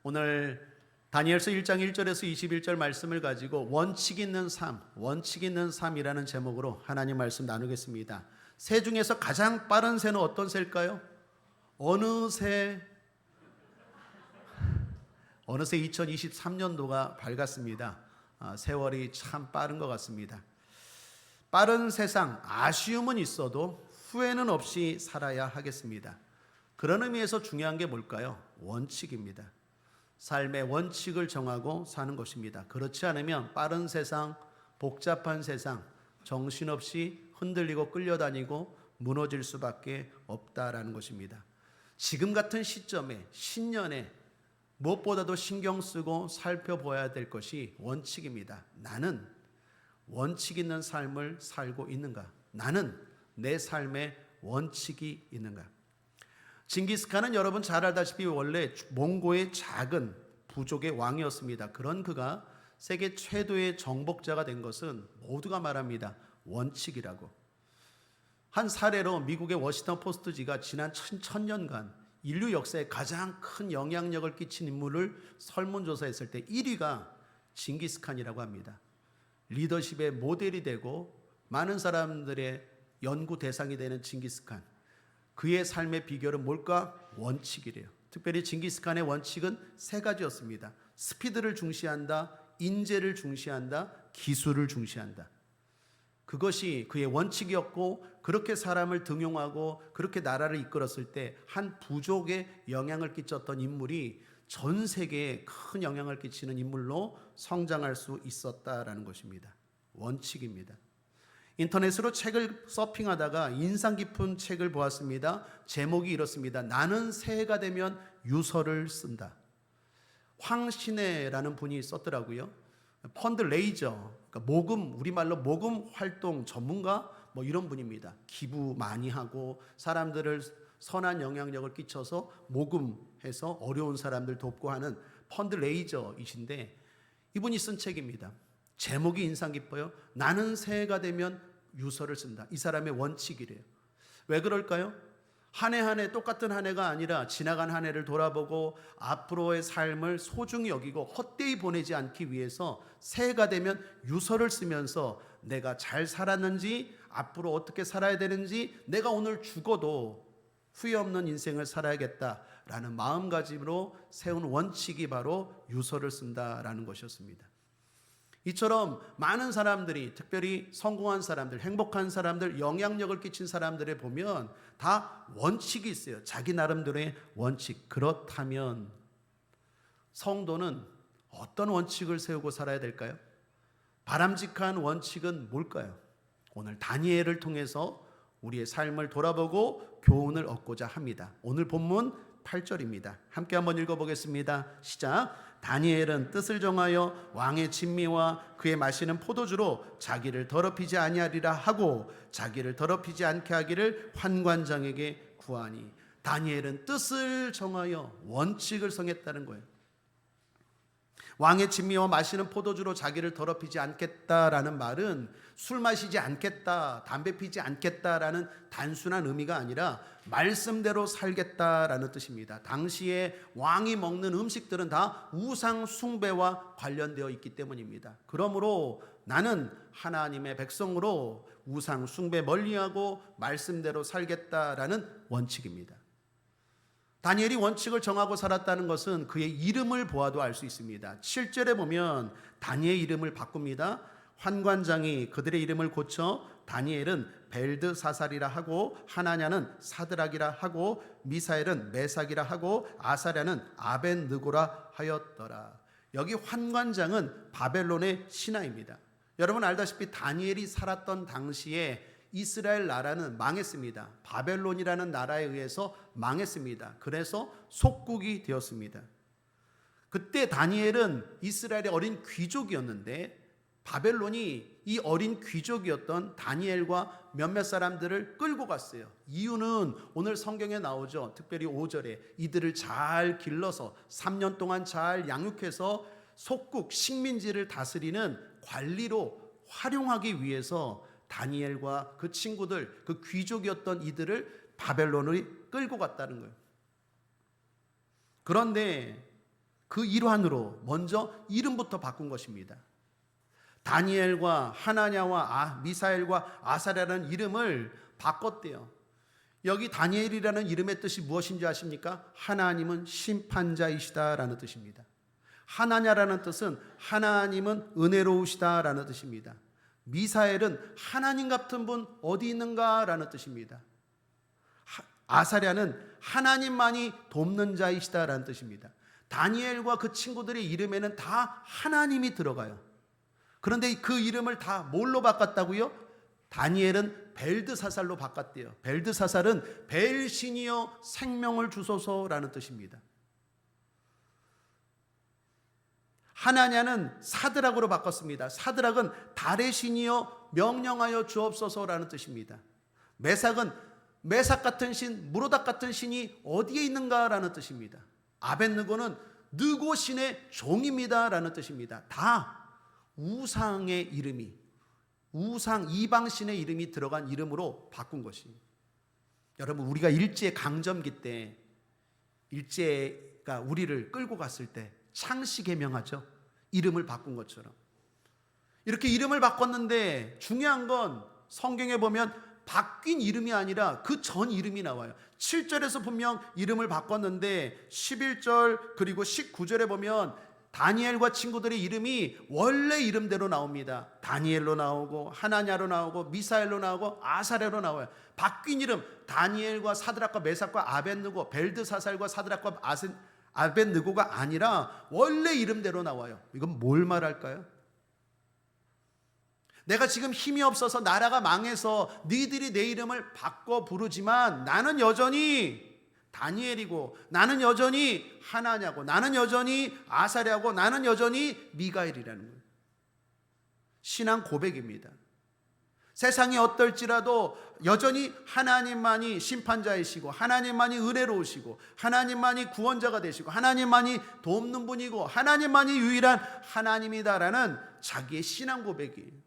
오늘 다니엘서 1장 1절에서 21절 말씀을 가지고 원칙 있는 삶이라는 제목으로 하나님 말씀 나누겠습니다. 새 중에서 가장 빠른 새는 어떤 새일까요? 어느새 2023년도가 밝았습니다. 세월이 참 빠른 것 같습니다. 빠른 세상, 아쉬움은 있어도 후회는 없이 살아야 하겠습니다. 그런 의미에서 중요한 게 뭘까요? 원칙입니다. 삶의 원칙을 정하고 사는 것입니다. 그렇지 않으면 빠른 세상, 복잡한 세상, 정신없이 흔들리고 끌려다니고 무너질 수밖에 없다라는 것입니다. 지금 같은 시점에, 신년에 무엇보다도 신경 쓰고 살펴봐야 될 것이 원칙입니다. 나는 원칙 있는 삶을 살고 있는가? 나는 내 삶에 원칙이 있는가? 징기스칸은 여러분 잘 알다시피 원래 몽고의 작은 부족의 왕이었습니다. 그런 그가 세계 최고의 정복자가 된 것은 모두가 말합니다. 원칙이라고. 한 사례로 미국의 워싱턴 포스트지가 지난 1000년간 인류 역사에 가장 큰 영향력을 끼친 인물을 설문조사했을 때 1위가 징기스칸이라고 합니다. 리더십의 모델이 되고 많은 사람들의 연구 대상이 되는 징기스칸. 그의 삶의 비결은 뭘까? 원칙이래요. 특별히 징기스칸의 원칙은 세 가지였습니다. 스피드를 중시한다, 인재를 중시한다, 기술을 중시한다. 그것이 그의 원칙이었고, 그렇게 사람을 등용하고 그렇게 나라를 이끌었을 때 한 부족에 영향을 끼쳤던 인물이 전 세계에 큰 영향을 끼치는 인물로 성장할 수 있었다라는 것입니다. 원칙입니다. 인터넷으로 책을 서핑하다가 인상 깊은 책을 보았습니다. 제목이 이렇습니다. 나는 새해가 되면 유서를 쓴다. 황신혜라는 분이 썼더라고요. 펀드레이저, 그러니까 모금, 우리말로 모금 활동 전문가 이런 분입니다. 기부 많이 하고 사람들을 선한 영향력을 끼쳐서 모금해서 어려운 사람들 돕고 하는 펀드레이저이신데 이분이 쓴 책입니다. 제목이 인상 깊어요. 나는 새해가 되면 유서를 쓴다. 이 사람의 원칙이래요. 왜 그럴까요? 한 해 한 해 똑같은 한 해가 아니라 지나간 한 해를 돌아보고 앞으로의 삶을 소중히 여기고 헛되이 보내지 않기 위해서 새해가 되면 유서를 쓰면서 내가 잘 살았는지, 앞으로 어떻게 살아야 되는지, 내가 오늘 죽어도 후회 없는 인생을 살아야겠다라는 마음가짐으로 세운 원칙이 바로 유서를 쓴다라는 것이었습니다. 이처럼 많은 사람들이, 특별히 성공한 사람들, 행복한 사람들, 영향력을 끼친 사람들에 보면 다 원칙이 있어요. 자기 나름대로의 원칙. 그렇다면 성도는 어떤 원칙을 세우고 살아야 될까요? 바람직한 원칙은 뭘까요? 오늘 다니엘을 통해서 우리의 삶을 돌아보고 교훈을 얻고자 합니다. 오늘 본문 8절입니다. 함께 한번 읽어보겠습니다. 시작. 다니엘은 뜻을 정하여 왕의 진미와 그의 마시는 포도주로 자기를 더럽히지 아니하리라 하고 자기를 더럽히지 않게 하기를 환관장에게 구하니. 다니엘은 뜻을 정하여 원칙을 정했다는 거예요. 왕의 진미와 마시는 포도주로 자기를 더럽히지 않겠다라는 말은 술 마시지 않겠다, 담배 피지 않겠다라는 단순한 의미가 아니라 말씀대로 살겠다라는 뜻입니다. 당시에 왕이 먹는 음식들은 다 우상 숭배와 관련되어 있기 때문입니다. 그러므로 나는 하나님의 백성으로 우상 숭배 멀리하고 말씀대로 살겠다라는 원칙입니다. 다니엘이 원칙을 정하고 살았다는 것은 그의 이름을 보아도 알 수 있습니다. 7절에 보면 다니엘 이름을 바꿉니다. 환관장이 그들의 이름을 고쳐 다니엘은 벨드사살이라 하고 하나냐는 사드락이라 하고 미사엘은 메삭이라 하고 아사랴는 아벤느고라 하였더라. 여기 환관장은 바벨론의 신하입니다. 여러분 알다시피 다니엘이 살았던 당시에 이스라엘 나라는 망했습니다. 바벨론이라는 나라에 의해서 망했습니다. 그래서 속국이 되었습니다. 그때 다니엘은 이스라엘의 어린 귀족이었는데 바벨론이 이 어린 귀족이었던 다니엘과 몇몇 사람들을 끌고 갔어요. 이유는 오늘 성경에 나오죠. 특별히 5절에 이들을 잘 길러서 3년 동안 잘 양육해서 속국 식민지를 다스리는 관리로 활용하기 위해서 다니엘과 그 친구들, 그 귀족이었던 이들을 바벨론으로 끌고 갔다는 거예요. 그런데 그 일환으로 먼저 이름부터 바꾼 것입니다. 다니엘과 하나냐와 미사엘과 아사랴라는 이름을 바꿨대요. 여기 다니엘이라는 이름의 뜻이 무엇인지 아십니까? 하나님은 심판자이시다라는 뜻입니다. 하나냐라는 뜻은 하나님은 은혜로우시다라는 뜻입니다. 미사엘은 하나님 같은 분 어디 있는가라는 뜻입니다. 아사랴는 하나님만이 돕는 자이시다라는 뜻입니다. 다니엘과 그 친구들의 이름에는 다 하나님이 들어가요. 그런데 그 이름을 다 뭘로 바꿨다고요? 다니엘은 벨드사살로 바꿨대요. 벨드사살은 벨신이여 생명을 주소서라는 뜻입니다. 하나냐는 사드락으로 바꿨습니다. 사드락은 달의 신이여 명령하여 주옵소서라는 뜻입니다. 메삭은 메삭 같은 신, 무로닥 같은 신이 어디에 있는가라는 뜻입니다. 아벳느고는 느고 신의 종입니다라는 뜻입니다. 다 우상의 이름이, 우상 이방신의 이름이 들어간 이름으로 바꾼 것입니다. 여러분, 우리가 일제 강점기 때 일제가 우리를 끌고 갔을 때 창씨 개명하죠. 이름을 바꾼 것처럼 이렇게 이름을 바꿨는데 중요한 건 성경에 보면 바뀐 이름이 아니라 그 전 이름이 나와요. 7절에서 분명 이름을 바꿨는데 11절 그리고 19절에 보면 다니엘과 친구들의 이름이 원래 이름대로 나옵니다. 다니엘로 나오고 하나냐로 나오고 미사엘로 나오고 아사랴로 나와요. 바뀐 이름 다니엘과 사드락과 메삭과 아벳느고, 벨드사살과 사드락과 아벳느고가 아니라 원래 이름대로 나와요. 이건 뭘 말할까요? 내가 지금 힘이 없어서 나라가 망해서 너희들이 내 이름을 바꿔 부르지만 나는 여전히 다니엘이고, 나는 여전히 하나냐고, 나는 여전히 아사랴고, 나는 여전히 미가엘이라는 거예요. 신앙 고백입니다. 세상이 어떨지라도 여전히 하나님만이 심판자이시고, 하나님만이 은혜로우시고, 하나님만이 구원자가 되시고, 하나님만이 돕는 분이고, 하나님만이 유일한 하나님이다라는 자기의 신앙 고백이에요.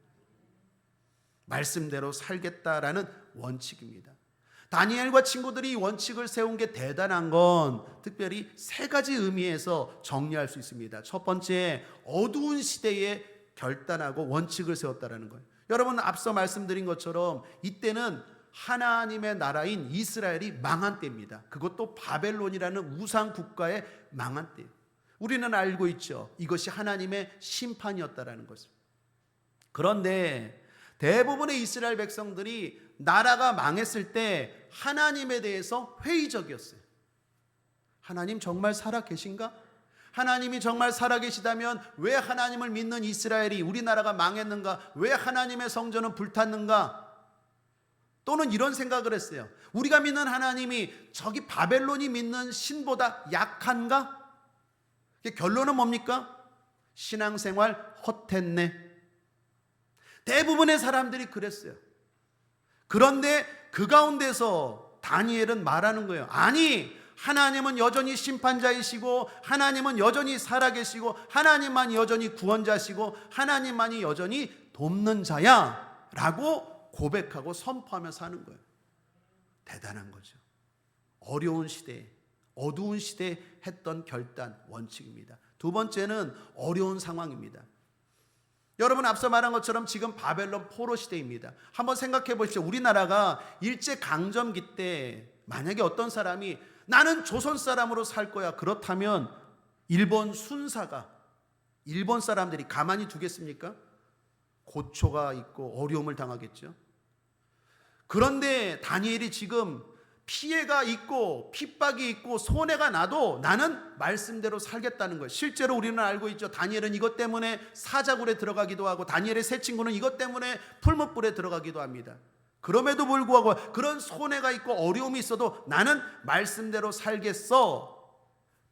말씀대로 살겠다라는 원칙입니다. 다니엘과 친구들이 이 원칙을 세운 게 대단한 건 특별히 세 가지 의미에서 정리할 수 있습니다. 첫 번째, 어두운 시대에 결단하고 원칙을 세웠다라는 거예요. 여러분, 앞서 말씀드린 것처럼 이때는 하나님의 나라인 이스라엘이 망한 때입니다. 그것도 바벨론이라는 우상 국가의 망한 때예요. 우리는 알고 있죠. 이것이 하나님의 심판이었다라는 것을. 그런데 대부분의 이스라엘 백성들이 나라가 망했을 때 하나님에 대해서 회의적이었어요. 하나님 정말 살아계신가? 하나님이 정말 살아계시다면 왜 하나님을 믿는 이스라엘이 우리나라가 망했는가? 왜 하나님의 성전은 불탔는가? 또는 이런 생각을 했어요. 우리가 믿는 하나님이 저기 바벨론이 믿는 신보다 약한가? 결론은 뭡니까? 신앙생활 헛했네. 대부분의 사람들이 그랬어요. 그런데 그 가운데서 다니엘은 말하는 거예요. 아니, 하나님은 여전히 심판자이시고, 하나님은 여전히 살아계시고, 하나님만이 여전히 구원자시고, 하나님만이 여전히 돕는 자야 라고 고백하고 선포하며 사는 거예요. 대단한 거죠. 어려운 시대에, 어두운 시대에 했던 결단, 원칙입니다. 두 번째는 어려운 상황입니다. 여러분, 앞서 말한 것처럼 지금 바벨론 포로 시대입니다. 한번 생각해 보십시오. 우리나라가 일제 강점기 때 만약에 어떤 사람이 나는 조선 사람으로 살 거야, 그렇다면 일본 순사가, 일본 사람들이 가만히 두겠습니까? 고초가 있고 어려움을 당하겠죠. 그런데 다니엘이 지금 피해가 있고 핍박이 있고 손해가 나도 나는 말씀대로 살겠다는 거예요. 실제로 우리는 알고 있죠. 다니엘은 이것 때문에 사자굴에 들어가기도 하고, 다니엘의 세 친구는 이것 때문에 풀무불에 들어가기도 합니다. 그럼에도 불구하고 그런 손해가 있고 어려움이 있어도 나는 말씀대로 살겠어.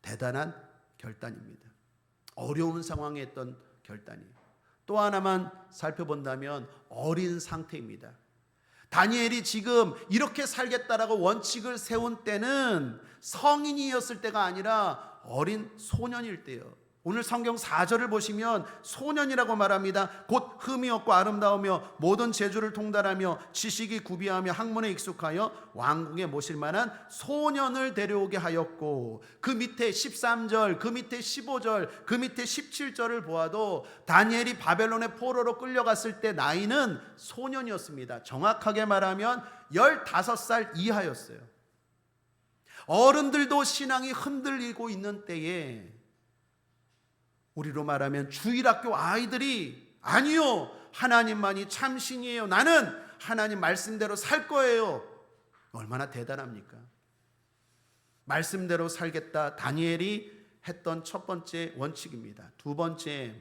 대단한 결단입니다. 어려운 상황에 했던 결단이에요. 또 하나만 살펴본다면 어린 상태입니다. 다니엘이 지금 이렇게 살겠다라고 원칙을 세운 때는 성인이었을 때가 아니라 어린 소년일 때예요. 오늘 성경 4절을 보시면 소년이라고 말합니다. 곧 흠이 없고 아름다우며 모든 재주를 통달하며 지식이 구비하며 학문에 익숙하여 왕궁에 모실 만한 소년을 데려오게 하였고, 그 밑에 13절, 그 밑에 15절, 그 밑에 17절을 보아도 다니엘이 바벨론의 포로로 끌려갔을 때 나이는 소년이었습니다. 정확하게 말하면 15살 이하였어요. 어른들도 신앙이 흔들리고 있는 때에 우리로 말하면 주일학교 아이들이 아니요, 하나님만이 참 신이에요, 나는 하나님 말씀대로 살 거예요. 얼마나 대단합니까? 말씀대로 살겠다, 다니엘이 했던 첫 번째 원칙입니다. 두 번째,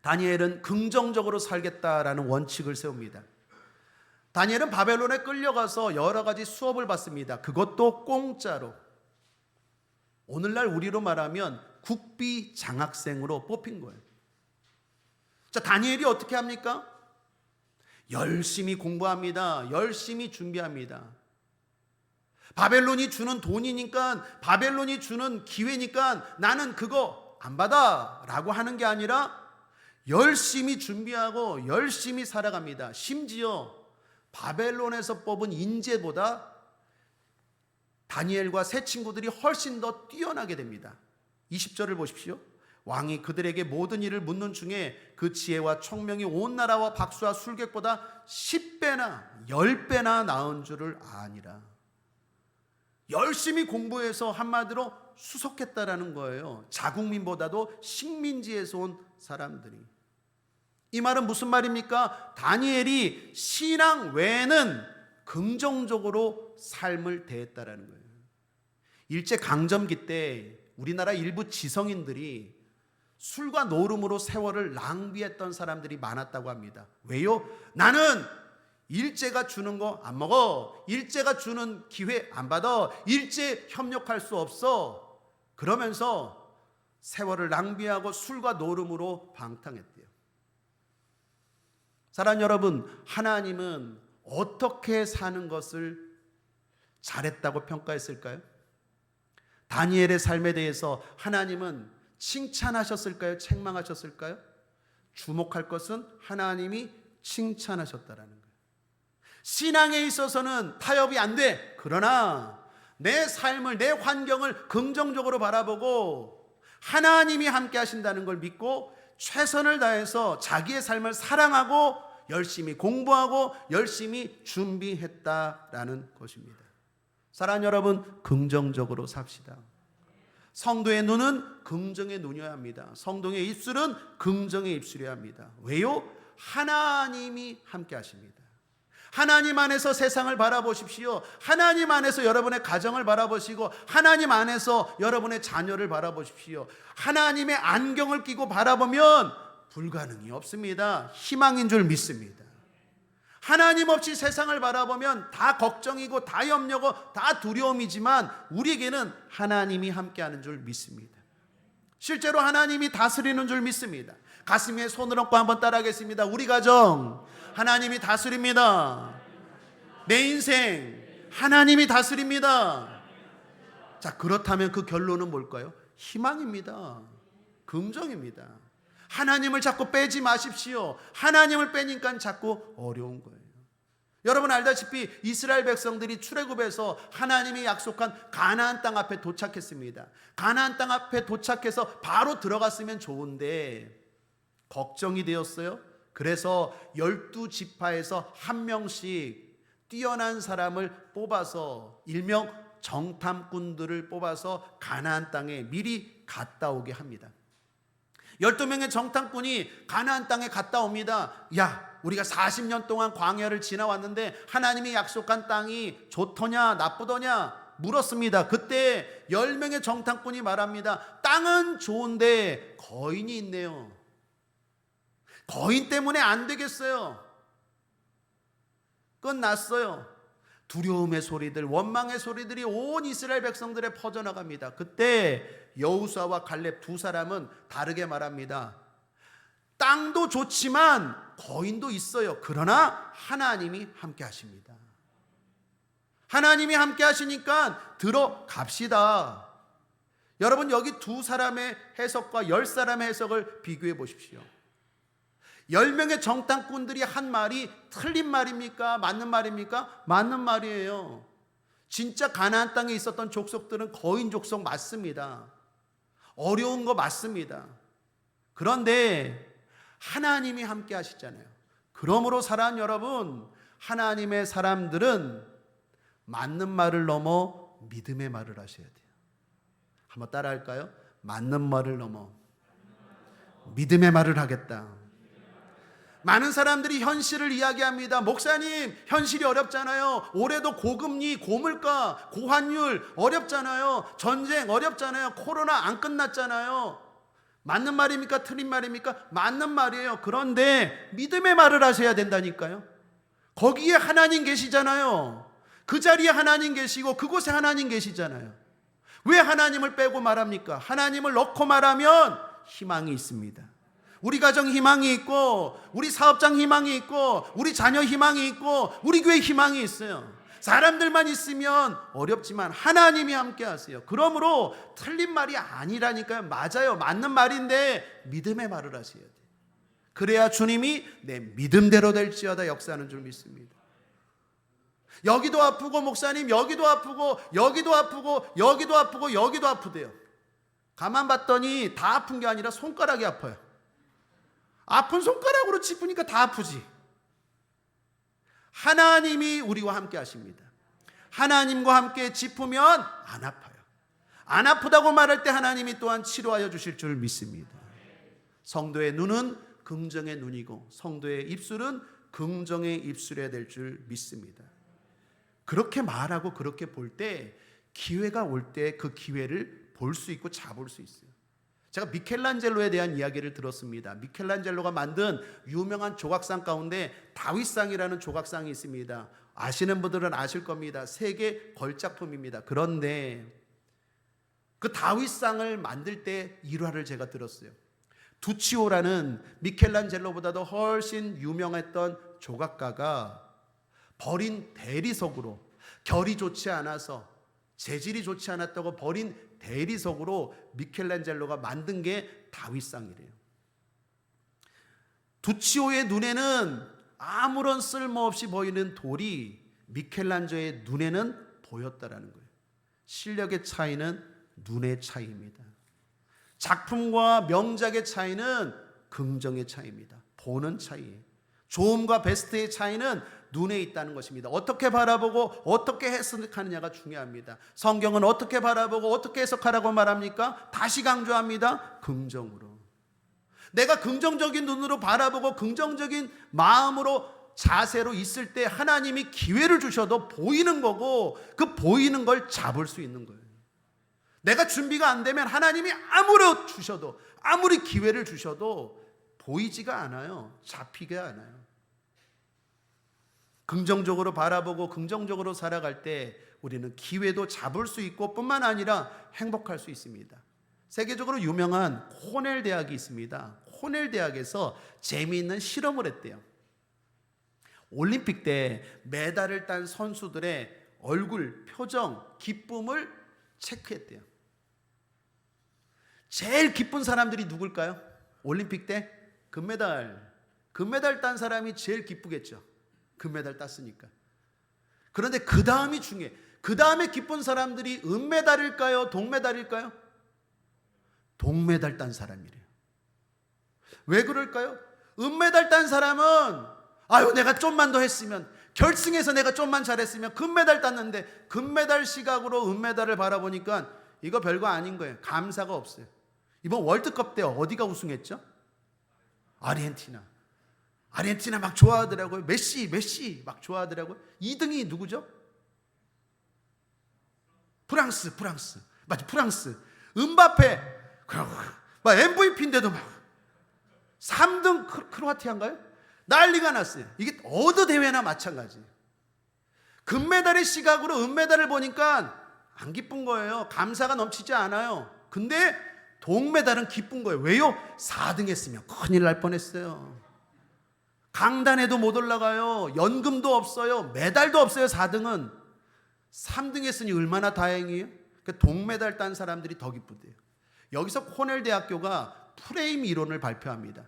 다니엘은 긍정적으로 살겠다라는 원칙을 세웁니다. 다니엘은 바벨론에 끌려가서 여러 가지 수업을 받습니다. 그것도 공짜로. 오늘날 우리로 말하면 국비 장학생으로 뽑힌 거예요. 자, 다니엘이 어떻게 합니까? 열심히 공부합니다. 열심히 준비합니다. 바벨론이 주는 돈이니까, 바벨론이 주는 기회니까 나는 그거 안 받아 라고 하는 게 아니라 열심히 준비하고 열심히 살아갑니다. 심지어 바벨론에서 뽑은 인재보다 다니엘과 세 친구들이 훨씬 더 뛰어나게 됩니다. 20절을 보십시오. 왕이 그들에게 모든 일을 묻는 중에 그 지혜와 총명이 온 나라와 박수와 술객보다 10배나 10배나 나은 줄을 아니라. 열심히 공부해서 한마디로 수석했다라는 거예요. 자국민보다도 식민지에서 온 사람들이. 이 말은 무슨 말입니까? 다니엘이 신앙 외에는 긍정적으로 삶을 대했다라는 거예요. 일제강점기 때 우리나라 일부 지성인들이 술과 노름으로 세월을 낭비했던 사람들이 많았다고 합니다. 왜요? 나는 일제가 주는 거 안 먹어, 일제가 주는 기회 안 받아, 일제 협력할 수 없어, 그러면서 세월을 낭비하고 술과 노름으로 방탕했대요. 사랑하는 여러분, 하나님은 어떻게 사는 것을 잘했다고 평가했을까요? 다니엘의 삶에 대해서 하나님은 칭찬하셨을까요? 책망하셨을까요? 주목할 것은 하나님이 칭찬하셨다라는 거예요. 신앙에 있어서는 타협이 안 돼. 그러나 내 삶을, 내 환경을 긍정적으로 바라보고 하나님이 함께 하신다는 걸 믿고 최선을 다해서 자기의 삶을 사랑하고 열심히 공부하고 열심히 준비했다라는 것입니다. 사랑하는 여러분, 긍정적으로 삽시다. 성도의 눈은 긍정의 눈이어야 합니다. 성도의 입술은 긍정의 입술이어야 합니다. 왜요? 하나님이 함께 하십니다. 하나님 안에서 세상을 바라보십시오. 하나님 안에서 여러분의 가정을 바라보시고 하나님 안에서 여러분의 자녀를 바라보십시오. 하나님의 안경을 끼고 바라보면 불가능이 없습니다. 희망인 줄 믿습니다. 하나님 없이 세상을 바라보면 다 걱정이고 다 염려고 다 두려움이지만 우리에게는 하나님이 함께하는 줄 믿습니다. 실제로 하나님이 다스리는 줄 믿습니다. 가슴에 손을 얹고 한번 따라하겠습니다. 우리 가정 하나님이 다스립니다. 내 인생 하나님이 다스립니다. 자, 그렇다면 그 결론은 뭘까요? 희망입니다. 긍정입니다. 하나님을 자꾸 빼지 마십시오. 하나님을 빼니까 자꾸 어려운 거예요. 여러분 알다시피 이스라엘 백성들이 출애굽에서 하나님이 약속한 가나안 땅 앞에 도착했습니다. 가나안 땅 앞에 도착해서 바로 들어갔으면 좋은데 걱정이 되었어요. 그래서 12지파에서 한 명씩 뛰어난 사람을 뽑아서 일명 정탐꾼들을 뽑아서 가나안 땅에 미리 갔다 오게 합니다. 12명의 정탐꾼이 가나안 땅에 갔다 옵니다. 야, 우리가 40년 동안 광야를 지나왔는데 하나님이 약속한 땅이 좋더냐 나쁘더냐 물었습니다. 그때 10명의 정탐꾼이 말합니다. 땅은 좋은데 거인이 있네요. 거인 때문에 안 되겠어요. 끝났어요. 두려움의 소리들, 원망의 소리들이 온 이스라엘 백성들에 퍼져나갑니다. 그때 여호수아와 갈렙 두 사람은 다르게 말합니다. 땅도 좋지만 거인도 있어요. 그러나 하나님이 함께 하십니다. 하나님이 함께 하시니까 들어갑시다. 여러분 여기 두 사람의 해석과 10사람의 해석을 비교해 보십시오. 10명의 정탐꾼들이 한 말이 틀린 말입니까? 맞는 말입니까? 맞는 말이에요. 진짜 가나안 땅에 있었던 족속들은 거인 족속 맞습니다. 어려운 거 맞습니다. 그런데 하나님이 함께 하시잖아요. 그러므로 사랑하는 여러분, 하나님의 사람들은 맞는 말을 넘어 믿음의 말을 하셔야 돼요. 한번 따라 할까요? 맞는 말을 넘어 믿음의 말을 하겠다. 많은 사람들이 현실을 이야기합니다. 목사님, 현실이 어렵잖아요. 올해도 고금리, 고물가, 고환율 어렵잖아요. 전쟁 어렵잖아요. 코로나 안 끝났잖아요. 맞는 말입니까? 틀린 말입니까? 맞는 말이에요. 그런데 믿음의 말을 하셔야 된다니까요. 거기에 하나님 계시잖아요. 그 자리에 하나님 계시고 그곳에 하나님 계시잖아요. 왜 하나님을 빼고 말합니까? 하나님을 넣고 말하면 희망이 있습니다. 우리 가정 희망이 있고, 우리 사업장 희망이 있고, 우리 자녀 희망이 있고, 우리 교회 희망이 있어요. 사람들만 있으면 어렵지만 하나님이 함께 하세요. 그러므로 틀린 말이 아니라니까요. 맞아요. 맞는 말인데 믿음의 말을 하셔야 돼요. 그래야 주님이 내 믿음대로 될지어다 역사하는 줄 믿습니다. 여기도 아프고 목사님, 여기도 아프고 여기도 아프고 여기도 아프고 여기도 아프대요. 가만 봤더니 다 아픈 게 아니라 손가락이 아파요. 아픈 손가락으로 짚으니까 다 아프지. 하나님이 우리와 함께 하십니다. 하나님과 함께 짚으면 안 아파요. 안 아프다고 말할 때 하나님이 또한 치료하여 주실 줄 믿습니다. 성도의 눈은 긍정의 눈이고 성도의 입술은 긍정의 입술이 될 줄 믿습니다. 그렇게 말하고 그렇게 볼 때 기회가 올 때 그 기회를 볼 수 있고 잡을 수 있어요. 제가 미켈란젤로에 대한 이야기를 들었습니다. 미켈란젤로가 만든 유명한 조각상 가운데 다윗상이라는 조각상이 있습니다. 아시는 분들은 아실 겁니다. 세계 걸작품입니다. 그런데 그 다윗상을 만들 때 일화를 제가 들었어요. 두치오라는 미켈란젤로보다도 훨씬 유명했던 조각가가 버린 대리석으로, 결이 좋지 않아서 재질이 좋지 않았다고 버린 대리석으로 미켈란젤로가 만든 게 다윗상이래요. 두치오의 눈에는 아무런 쓸모없이 보이는 돌이 미켈란젤로의 눈에는 보였다라는 거예요. 실력의 차이는 눈의 차이입니다. 작품과 명작의 차이는 긍정의 차이입니다. 보는 차이예요. 좋음과 베스트의 차이는 눈에 있다는 것입니다. 어떻게 바라보고 어떻게 해석하느냐가 중요합니다. 성경은 어떻게 바라보고 어떻게 해석하라고 말합니까? 다시 강조합니다. 긍정으로. 내가 긍정적인 눈으로 바라보고 긍정적인 마음으로 자세로 있을 때 하나님이 기회를 주셔도 보이는 거고 그 보이는 걸 잡을 수 있는 거예요. 내가 준비가 안 되면 하나님이 아무리 주셔도 아무리 기회를 주셔도 보이지가 않아요. 잡히가 않아요. 긍정적으로 바라보고 긍정적으로 살아갈 때 우리는 기회도 잡을 수 있고 뿐만 아니라 행복할 수 있습니다. 세계적으로 유명한 코넬 대학이 있습니다. 코넬 대학에서 재미있는 실험을 했대요. 올림픽 때 메달을 딴 선수들의 얼굴, 표정, 기쁨을 체크했대요. 제일 기쁜 사람들이 누굴까요? 올림픽 때 금메달 딴 사람이 제일 기쁘겠죠. 금메달 땄으니까. 그런데 그 다음이 중요해. 그 다음에 기쁜 사람들이 은메달일까요? 동메달일까요? 동메달 딴 사람이래요. 왜 그럴까요? 은메달 딴 사람은 아유 내가 좀만 더 했으면, 결승에서 내가 좀만 잘했으면 금메달 땄는데, 금메달 시각으로 은메달을 바라보니까 이거 별거 아닌 거예요. 감사가 없어요. 이번 월드컵 때 어디가 우승했죠? 아르헨티나 막 좋아하더라고요. 메시 막 좋아하더라고요. 2등이 누구죠? 프랑스. 맞아, 프랑스. 음바페. 막 MVP인데도 막 3등 크로아티아인가요? 난리가 났어요. 이게 어느 대회나 마찬가지예요. 금메달의 시각으로 은메달을 보니까 안 기쁜 거예요. 감사가 넘치지 않아요. 근데 동메달은 기쁜 거예요. 왜요? 4등 했으면 큰일 날 뻔했어요. 강단에도 못 올라가요. 연금도 없어요. 메달도 없어요. 4등은. 3등 했으니 얼마나 다행이에요. 그 동메달 딴 사람들이 더 기쁘대요. 여기서 코넬 대학교가 프레임 이론을 발표합니다.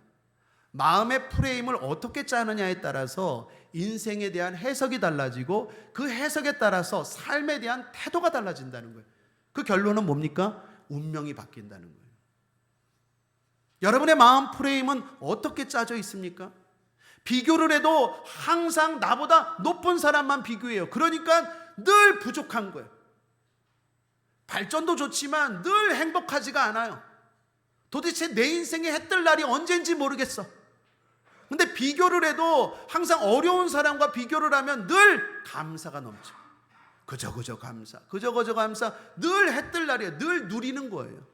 마음의 프레임을 어떻게 짜느냐에 따라서 인생에 대한 해석이 달라지고 그 해석에 따라서 삶에 대한 태도가 달라진다는 거예요. 그 결론은 뭡니까? 운명이 바뀐다는 거예요. 여러분의 마음 프레임은 어떻게 짜져 있습니까? 비교를 해도 항상 나보다 높은 사람만 비교해요. 그러니까 늘 부족한 거예요. 발전도 좋지만 늘 행복하지가 않아요. 도대체 내 인생에 해 뜰 날이 언젠지 모르겠어. 근데 비교를 해도 항상 어려운 사람과 비교를 하면 늘 감사가 넘쳐. 그저 감사, 그저 감사. 늘 해 뜰 날이에요. 늘 누리는 거예요.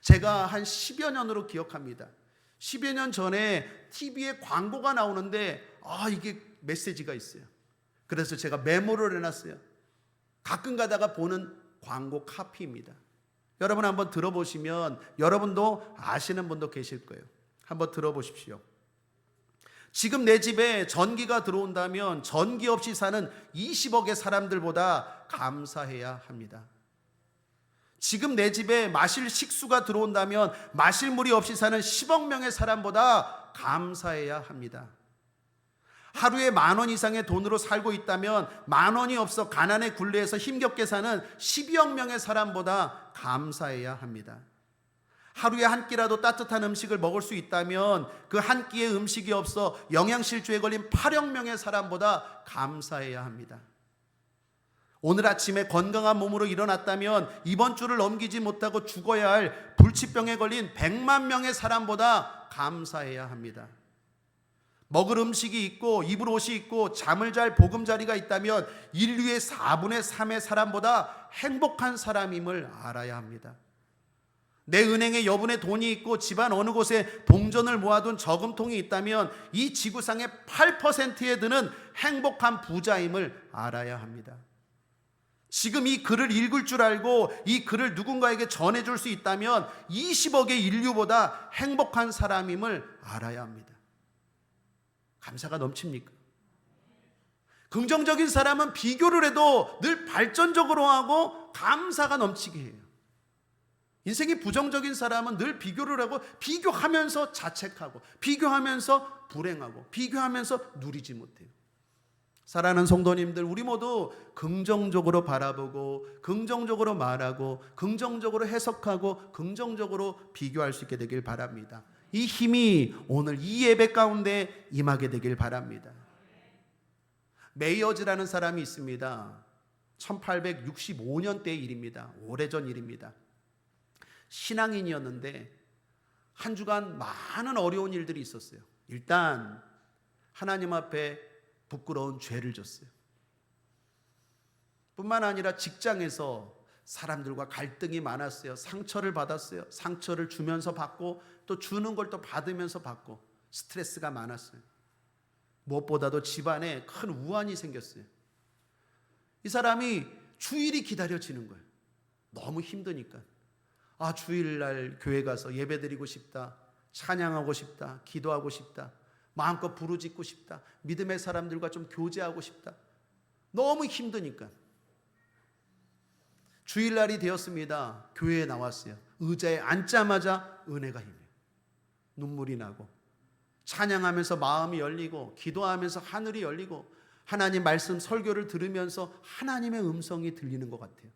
제가 한 10여 년으로 기억합니다. 10여 년 전에 TV에 광고가 나오는데 이게 메시지가 있어요. 그래서 제가 메모를 해놨어요. 가끔 가다가 보는 광고 카피입니다. 여러분 한번 들어보시면 여러분도 아시는 분도 계실 거예요. 한번 들어보십시오. 지금 내 집에 전기가 들어온다면 전기 없이 사는 20억의 사람들보다 감사해야 합니다. 지금 내 집에 마실 식수가 들어온다면 마실 물이 없이 사는 10억 명의 사람보다 감사해야 합니다. 하루에 10,000원 이상의 돈으로 살고 있다면 10,000원이 없어 가난에 굴레해서 힘겹게 사는 12억 명의 사람보다 감사해야 합니다. 하루에 한 끼라도 따뜻한 음식을 먹을 수 있다면 그 한 끼의 음식이 없어 영양실조에 걸린 8억 명의 사람보다 감사해야 합니다. 오늘 아침에 건강한 몸으로 일어났다면 이번 주를 넘기지 못하고 죽어야 할 불치병에 걸린 100만 명의 사람보다 감사해야 합니다. 먹을 음식이 있고 입을 옷이 있고 잠을 잘 보금자리가 있다면 인류의 4분의 3의 사람보다 행복한 사람임을 알아야 합니다. 내 은행에 여분의 돈이 있고 집안 어느 곳에 동전을 모아둔 저금통이 있다면 이 지구상의 8%에 드는 행복한 부자임을 알아야 합니다. 지금 이 글을 읽을 줄 알고 이 글을 누군가에게 전해줄 수 있다면 20억의 인류보다 행복한 사람임을 알아야 합니다. 감사가 넘칩니까? 긍정적인 사람은 비교를 해도 늘 발전적으로 하고 감사가 넘치게 해요. 인생이 부정적인 사람은 늘 비교를 하고 비교하면서 자책하고 비교하면서 불행하고 비교하면서 누리지 못해요. 사랑하는 성도님들, 우리 모두 긍정적으로 바라보고 긍정적으로 말하고 긍정적으로 해석하고 긍정적으로 비교할 수 있게 되길 바랍니다. 이 힘이 오늘 이 예배 가운데 임하게 되길 바랍니다. 메이어즈라는 사람이 있습니다. 1865년대의 일입니다. 오래전 일입니다. 신앙인이었는데 한 주간 많은 어려운 일들이 있었어요. 일단 하나님 앞에 부끄러운 죄를 졌어요. 뿐만 아니라 직장에서 사람들과 갈등이 많았어요. 상처를 받았어요. 상처를 주면서 받고 또 주는 걸 또 받으면서 받고 스트레스가 많았어요. 무엇보다도 집안에 큰 우환이 생겼어요. 이 사람이 주일이 기다려지는 거예요. 너무 힘드니까. 주일날 교회 가서 예배드리고 싶다. 찬양하고 싶다. 기도하고 싶다. 마음껏 부르짖고 싶다. 믿음의 사람들과 좀 교제하고 싶다. 너무 힘드니까. 주일날이 되었습니다. 교회에 나왔어요. 의자에 앉자마자 은혜가 임해요. 눈물이 나고 찬양하면서 마음이 열리고 기도하면서 하늘이 열리고 하나님 말씀 설교를 들으면서 하나님의 음성이 들리는 것 같아요.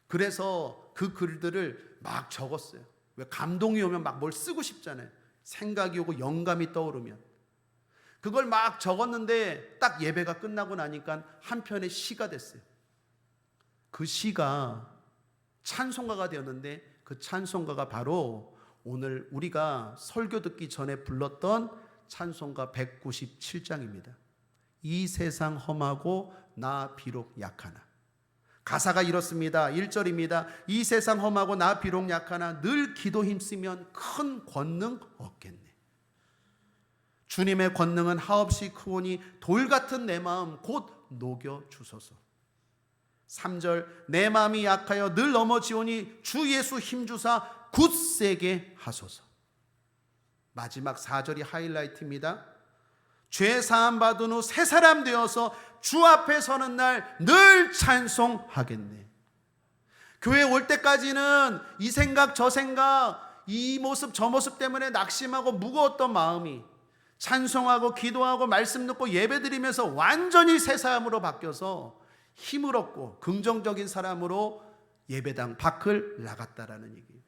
그래서 그 글들을 막 적었어요. 왜 감동이 오면 막 뭘 쓰고 싶잖아요. 생각이 오고 영감이 떠오르면 그걸 막 적었는데 딱 예배가 끝나고 나니까 한 편의 시가 됐어요. 그 시가 찬송가가 되었는데 그 찬송가가 바로 오늘 우리가 설교 듣기 전에 불렀던 찬송가 197장입니다. 이 세상 험하고 나 비록 약하나. 가사가 이렇습니다. 1절입니다. 이 세상 험하고 나 비록 약하나 늘 기도 힘쓰면 큰 권능 얻겠네. 주님의 권능은 하옵시 크오니 돌 같은 내 마음 곧 녹여 주소서. 3절 내 마음이 약하여 늘 넘어지오니 주 예수 힘주사 굳세게 하소서. 마지막 4절이 하이라이트입니다. 죄 사함 받은 후 새 사람 되어서 주 앞에 서는 날 늘 찬송하겠네. 교회 올 때까지는 이 생각 저 생각, 이 모습 저 모습 때문에 낙심하고 무거웠던 마음이 찬송하고 기도하고 말씀 듣고 예배드리면서 완전히 새 사람으로 바뀌어서 힘을 얻고 긍정적인 사람으로 예배당 밖을 나갔다라는 얘기예요.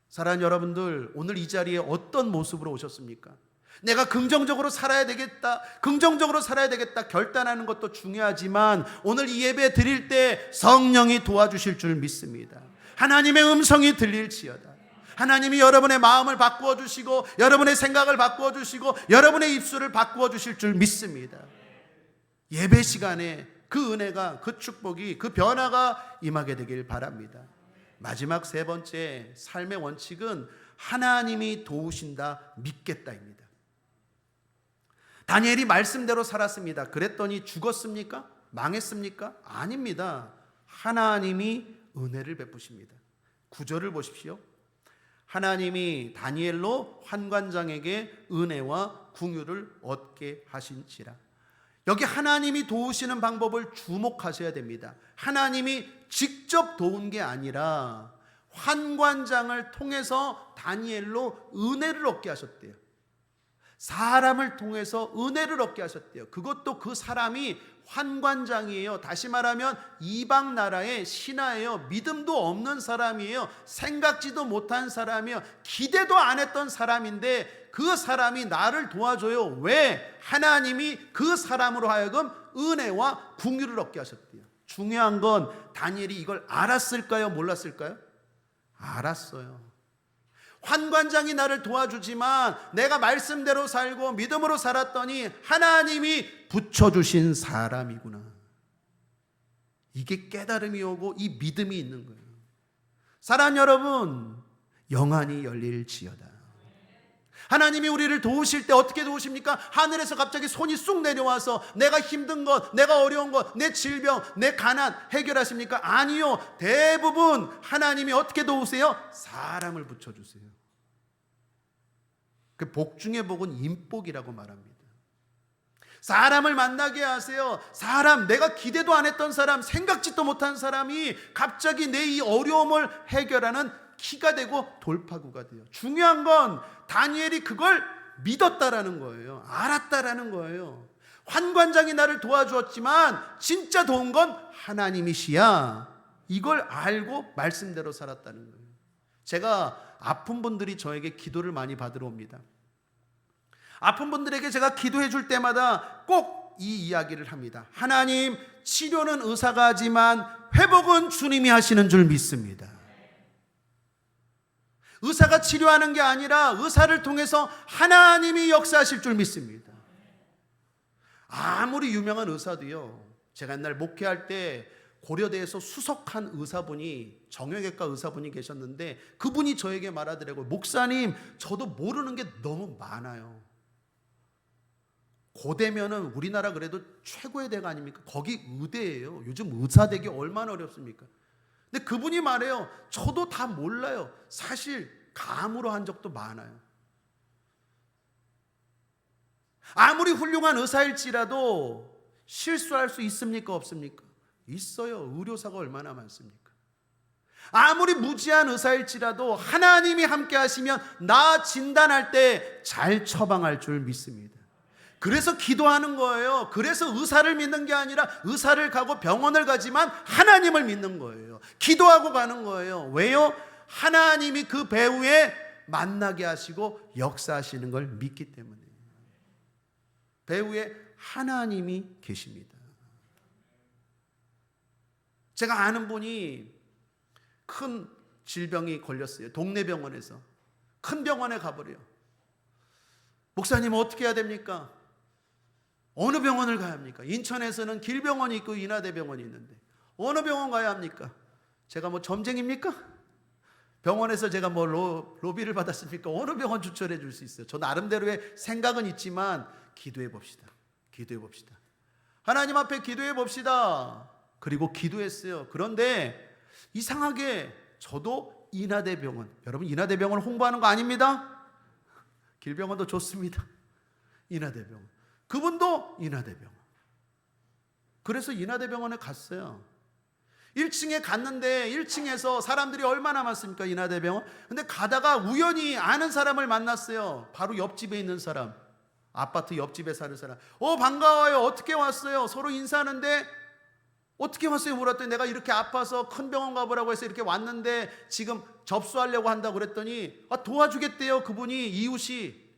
사랑하는 여러분들, 오늘 이 자리에 어떤 모습으로 오셨습니까? 내가 긍정적으로 살아야 되겠다, 긍정적으로 살아야 되겠다 결단하는 것도 중요하지만 오늘 이 예배 드릴 때 성령이 도와주실 줄 믿습니다. 하나님의 음성이 들릴지어다. 하나님이 여러분의 마음을 바꾸어 주시고 여러분의 생각을 바꾸어 주시고 여러분의 입술을 바꾸어 주실 줄 믿습니다. 예배 시간에 그 은혜가, 그 축복이, 그 변화가 임하게 되길 바랍니다. 마지막 세 번째 삶의 원칙은 하나님이 도우신다, 믿겠다입니다. 다니엘이 말씀대로 살았습니다. 그랬더니 죽었습니까? 망했습니까? 아닙니다. 하나님이 은혜를 베푸십니다. 9절을 보십시오. 하나님이 다니엘로 환관장에게 은혜와 궁유를 얻게 하신지라. 여기 하나님이 도우시는 방법을 주목하셔야 됩니다. 하나님이 직접 도운 게 아니라 환관장을 통해서 다니엘로 은혜를 얻게 하셨대요. 사람을 통해서 은혜를 얻게 하셨대요. 그것도 그 사람이 환관장이에요. 다시 말하면 이방 나라의 신하예요. 믿음도 없는 사람이에요. 생각지도 못한 사람이에요. 기대도 안 했던 사람인데 그 사람이 나를 도와줘요. 왜? 하나님이 그 사람으로 하여금 은혜와 궁유를 얻게 하셨대요. 중요한 건 다니엘이 이걸 알았을까요? 몰랐을까요? 알았어요. 환관장이 나를 도와주지만 내가 말씀대로 살고 믿음으로 살았더니 하나님이 붙여주신 사람이구나. 이게 깨달음이 오고 이 믿음이 있는 거예요. 사랑하는 여러분, 영안이 열릴지어다. 하나님이 우리를 도우실 때 어떻게 도우십니까? 하늘에서 갑자기 손이 쑥 내려와서 내가 힘든 것, 내가 어려운 것, 내 질병, 내 가난 해결하십니까? 아니요. 대부분 하나님이 어떻게 도우세요? 사람을 붙여주세요. 그 복 중의 복은 인복이라고 말합니다. 사람을 만나게 하세요. 사람, 내가 기대도 안 했던 사람, 생각지도 못한 사람이 갑자기 내 이 어려움을 해결하는 키가 되고 돌파구가 돼요. 중요한 건 다니엘이 그걸 믿었다라는 거예요. 알았다라는 거예요. 환관장이 나를 도와주었지만 진짜 도운 건 하나님이시야. 이걸 알고 말씀대로 살았다는 거예요. 제가 아픈 분들이 저에게 기도를 많이 받으러 옵니다. 아픈 분들에게 제가 기도해 줄 때마다 꼭 이 이야기를 합니다. 하나님, 치료는 의사가 하지만 회복은 주님이 하시는 줄 믿습니다. 의사가 치료하는 게 아니라 의사를 통해서 하나님이 역사하실 줄 믿습니다. 아무리 유명한 의사도요, 제가 옛날 목회할 때 고려대에서 수석한 의사분이, 정형외과 의사분이 계셨는데 그분이 저에게 말하더라고요. 목사님, 저도 모르는 게 너무 많아요. 고대면은 우리나라 그래도 최고의 대가 아닙니까? 거기 의대예요. 요즘 의사 되기 얼마나 어렵습니까? 근데 그분이 말해요. 저도 다 몰라요. 사실 감으로 한 적도 많아요. 아무리 훌륭한 의사일지라도 실수할 수 있습니까? 없습니까? 있어요. 의료사가 얼마나 많습니까? 아무리 무지한 의사일지라도 하나님이 함께 하시면 나 진단할 때 잘 처방할 줄 믿습니다. 그래서 기도하는 거예요. 그래서 의사를 믿는 게 아니라 의사를 가고 병원을 가지만 하나님을 믿는 거예요. 기도하고 가는 거예요. 왜요? 하나님이 그 배후에 만나게 하시고 역사하시는 걸 믿기 때문에. 배후에 하나님이 계십니다. 제가 아는 분이 큰 질병이 걸렸어요. 동네 병원에서. 큰 병원에 가버려요. 목사님, 어떻게 해야 됩니까? 어느 병원을 가야 합니까? 인천에서는 길병원이 있고 인하대병원이 있는데 어느 병원 가야 합니까? 제가 뭐 점쟁입니까? 병원에서 제가 뭐 로비를 받았습니까? 어느 병원 추천해 줄 수 있어요? 저 나름대로의 생각은 있지만 기도해 봅시다. 기도해 봅시다. 하나님 앞에 기도해 봅시다. 그리고 기도했어요. 그런데 이상하게 저도 인하대병원, 여러분 인하대병원 홍보하는 거 아닙니다. 길병원도 좋습니다. 인하대병원. 그분도 인하대병원. 그래서 인하대병원에 갔어요. 1층에 갔는데 1층에서 사람들이 얼마나 많습니까? 인하대병원. 근데 가다가 우연히 아는 사람을 만났어요. 바로 옆집에 있는 사람. 아파트 옆집에 사는 사람. 반가워요. 어떻게 왔어요? 서로 인사하는데 어떻게 왔어요? 물었더니 내가 이렇게 아파서 큰 병원 가보라고 해서 이렇게 왔는데 지금 접수하려고 한다고 그랬더니 도와주겠대요. 그분이 이웃이.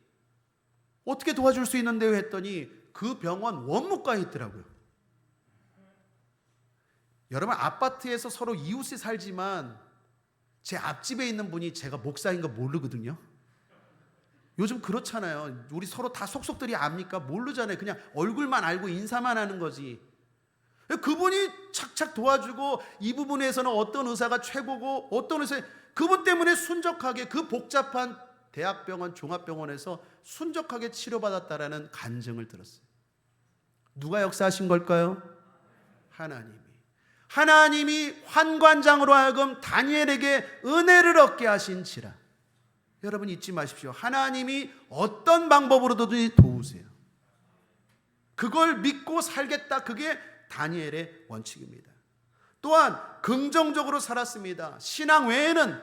어떻게 도와줄 수 있는데요? 했더니 그 병원 원무과에 있더라고요. 여러분, 아파트에서 서로 이웃이 살지만 제 앞집에 있는 분이 제가 목사인 거 모르거든요. 요즘 그렇잖아요. 우리 서로 다 속속들이 압니까? 모르잖아요. 그냥 얼굴만 알고 인사만 하는 거지. 그분이 착착 도와주고 이 부분에서는 어떤 의사가 최고고 어떤 의사, 그분 때문에 순적하게 그 복잡한 대학병원, 종합병원에서 순적하게 치료받았다라는 간증을 들었어요. 누가 역사하신 걸까요? 하나님이 환관장으로 하여금 다니엘에게 은혜를 얻게 하신지라. 여러분 잊지 마십시오. 하나님이 어떤 방법으로든지 도우세요. 그걸 믿고 살겠다. 그게 다니엘의 원칙입니다. 또한 긍정적으로 살았습니다. 신앙 외에는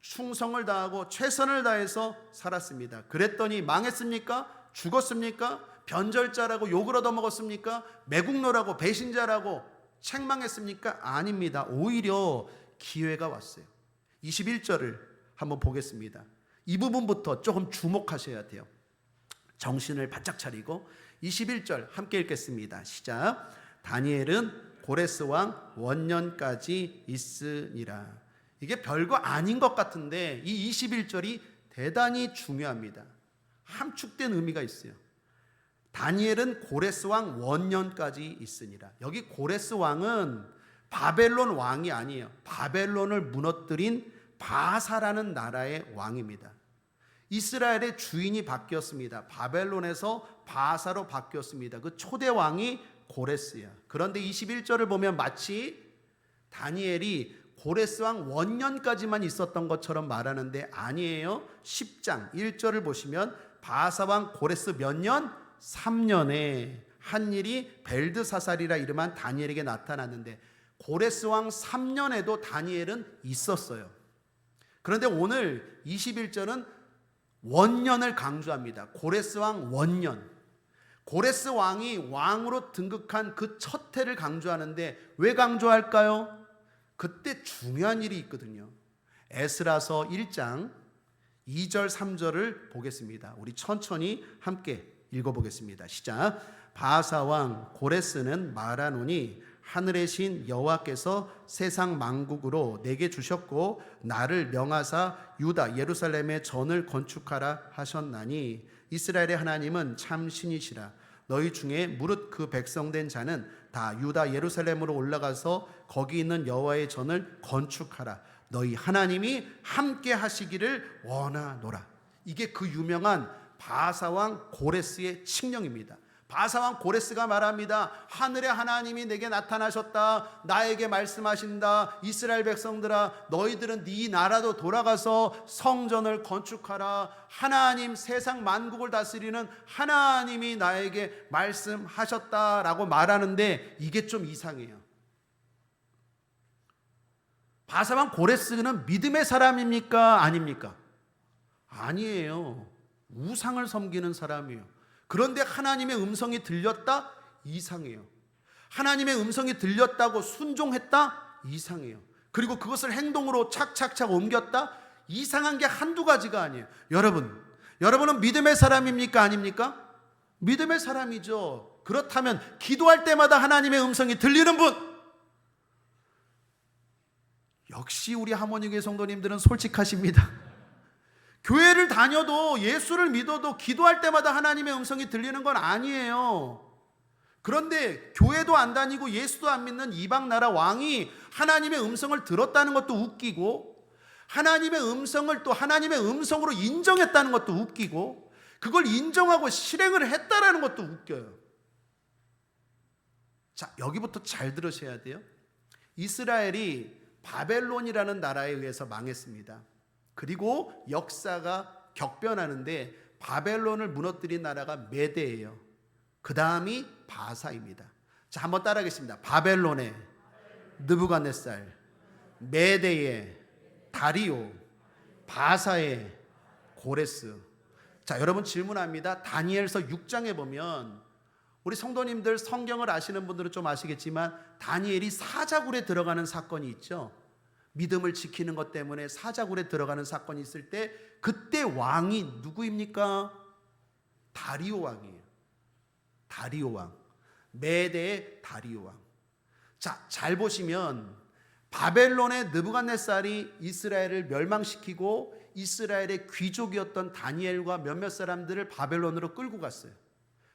충성을 다하고 최선을 다해서 살았습니다. 그랬더니 망했습니까? 죽었습니까? 변절자라고 욕을 얻어먹었습니까? 매국노라고 배신자라고 책망했습니까? 아닙니다. 오히려 기회가 왔어요. 21절을 한번 보겠습니다. 이 부분부터 조금 주목하셔야 돼요. 정신을 바짝 차리고 21절 함께 읽겠습니다. 시작. 다니엘은 고레스 왕 원년까지 있으니라. 이게 별거 아닌 것 같은데 이 21절이 대단히 중요합니다. 함축된 의미가 있어요. 다니엘은 고레스 왕 원년까지 있으니라. 여기 고레스 왕은 바벨론 왕이 아니에요. 바벨론을 무너뜨린 바사라는 나라의 왕입니다. 이스라엘의 주인이 바뀌었습니다. 바벨론에서 바사로 바뀌었습니다. 그 초대 왕이 고레스야. 그런데 21절을 보면 마치 다니엘이 고레스 왕 원년까지만 있었던 것처럼 말하는데 아니에요. 10장 1절을 보시면 바사 왕 고레스 몇 년? 3년에 한 일이 벨드사살이라 이름한 다니엘에게 나타났는데 고레스 왕 3년에도 다니엘은 있었어요. 그런데 오늘 21절은 원년을 강조합니다. 고레스 왕 원년. 고레스 왕이 왕으로 등극한 그 첫 해를 강조하는데 왜 강조할까요? 그때 중요한 일이 있거든요. 에스라서 1장 2절 3절을 보겠습니다. 우리 천천히 함께 읽어보겠습니다. 시작. 바사 왕 고레스는 말하노니 하늘의 신 여호와께서 세상 만국으로 내게 주셨고 나를 명하사 유다 예루살렘에 전을 건축하라 하셨나니 이스라엘의 하나님은 참 신이시라. 너희 중에 무릇 그 백성된 자는 다 유다 예루살렘으로 올라가서 거기 있는 여호와의 전을 건축하라. 너희 하나님이 함께 하시기를 원하노라. 이게 그 유명한 바사왕 고레스의 칙령입니다. 바사왕 고레스가 말합니다. 하늘의 하나님이 내게 나타나셨다. 나에게 말씀하신다. 이스라엘 백성들아, 너희들은 네 나라도 돌아가서 성전을 건축하라. 하나님, 세상 만국을 다스리는 하나님이 나에게 말씀하셨다라고 말하는데 이게 좀 이상해요. 바사왕 고레스는 믿음의 사람입니까? 아닙니까? 아니에요. 우상을 섬기는 사람이에요. 그런데 하나님의 음성이 들렸다? 이상해요. 하나님의 음성이 들렸다고 순종했다? 이상해요. 그리고 그것을 행동으로 착착착 옮겼다? 이상한 게 한두 가지가 아니에요. 여러분은 믿음의 사람입니까? 아닙니까? 믿음의 사람이죠. 그렇다면 기도할 때마다 하나님의 음성이 들리는 분, 역시 우리 하모니교회 성도님들은 솔직하십니다. 교회를 다녀도 예수를 믿어도 기도할 때마다 하나님의 음성이 들리는 건 아니에요. 그런데 교회도 안 다니고 예수도 안 믿는 이방 나라 왕이 하나님의 음성을 들었다는 것도 웃기고, 하나님의 음성을 또 하나님의 음성으로 인정했다는 것도 웃기고, 그걸 인정하고 실행을 했다라는 것도 웃겨요. 자, 여기부터 잘 들으셔야 돼요. 이스라엘이 바벨론이라는 나라에 의해서 망했습니다. 그리고 역사가 격변하는데 바벨론을 무너뜨린 나라가 메대예요. 그 다음이 바사입니다. 자, 한번 따라하겠습니다. 바벨론에 느부갓네살, 메대의 다리오, 바사의 고레스. 자, 여러분 질문합니다. 다니엘서 6장에 보면 우리 성도님들 성경을 아시는 분들은 좀 아시겠지만 다니엘이 사자굴에 들어가는 사건이 있죠. 믿음을 지키는 것 때문에 사자굴에 들어가는 사건이 있을 때 그때 왕이 누구입니까? 다리오 왕이에요. 다리오 왕. 메대의 다리오 왕. 자, 잘 보시면 바벨론의 느부갓네살이 이스라엘을 멸망시키고 이스라엘의 귀족이었던 다니엘과 몇몇 사람들을 바벨론으로 끌고 갔어요.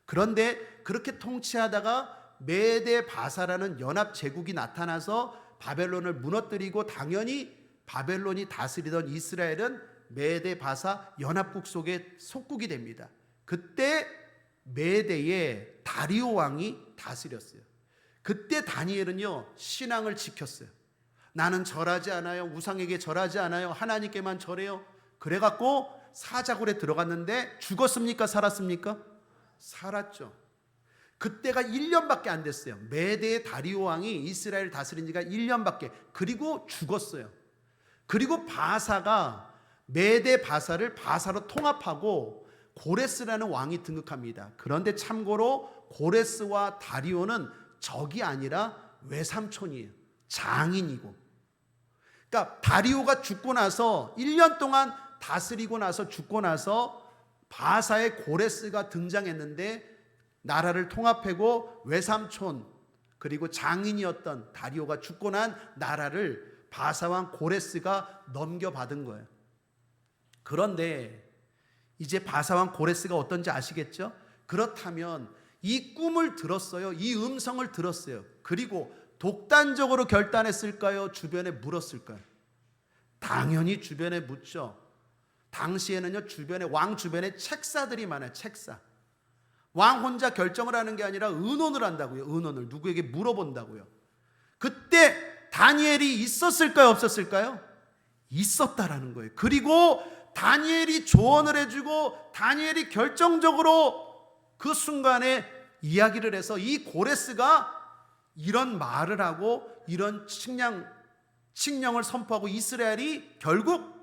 그런데 그렇게 통치하다가 메대 바사라는 연합 제국이 나타나서 바벨론을 무너뜨리고 당연히 바벨론이 다스리던 이스라엘은 메대 바사 연합국 속에 속국이 됩니다. 그때 메대의 다리오 왕이 다스렸어요. 그때 다니엘은요 신앙을 지켰어요. 나는 절하지 않아요. 우상에게 절하지 않아요. 하나님께만 절해요. 그래갖고 사자굴에 들어갔는데 죽었습니까? 살았습니까? 살았죠. 그때가 1년밖에 안 됐어요. 메대의 다리오 왕이 이스라엘 다스린 지가 1년밖에. 그리고 죽었어요. 그리고 바사가 메대 바사를 바사로 통합하고 고레스라는 왕이 등극합니다. 그런데 참고로 고레스와 다리오는 적이 아니라 외삼촌이에요. 장인이고. 그러니까 다리오가 죽고 나서 1년 동안 다스리고 나서 죽고 나서 바사의 고레스가 등장했는데 나라를 통합하고 외삼촌 그리고 장인이었던 다리오가 죽고 난 나라를 바사왕 고레스가 넘겨받은 거예요. 그런데 이제 바사왕 고레스가 어떤지 아시겠죠? 그렇다면 이 꿈을 들었어요. 이 음성을 들었어요. 그리고 독단적으로 결단했을까요? 주변에 물었을까요? 당연히 주변에 묻죠. 당시에는요 주변에 왕 주변에 책사들이 많아요. 책사. 왕 혼자 결정을 하는 게 아니라 의논을 한다고요. 의논을 누구에게 물어본다고요. 그때 다니엘이 있었을까요? 없었을까요? 있었다라는 거예요. 그리고 다니엘이 조언을 해주고 다니엘이 결정적으로 그 순간에 이야기를 해서 이 고레스가 이런 말을 하고 이런 칙령을 선포하고 이스라엘이 결국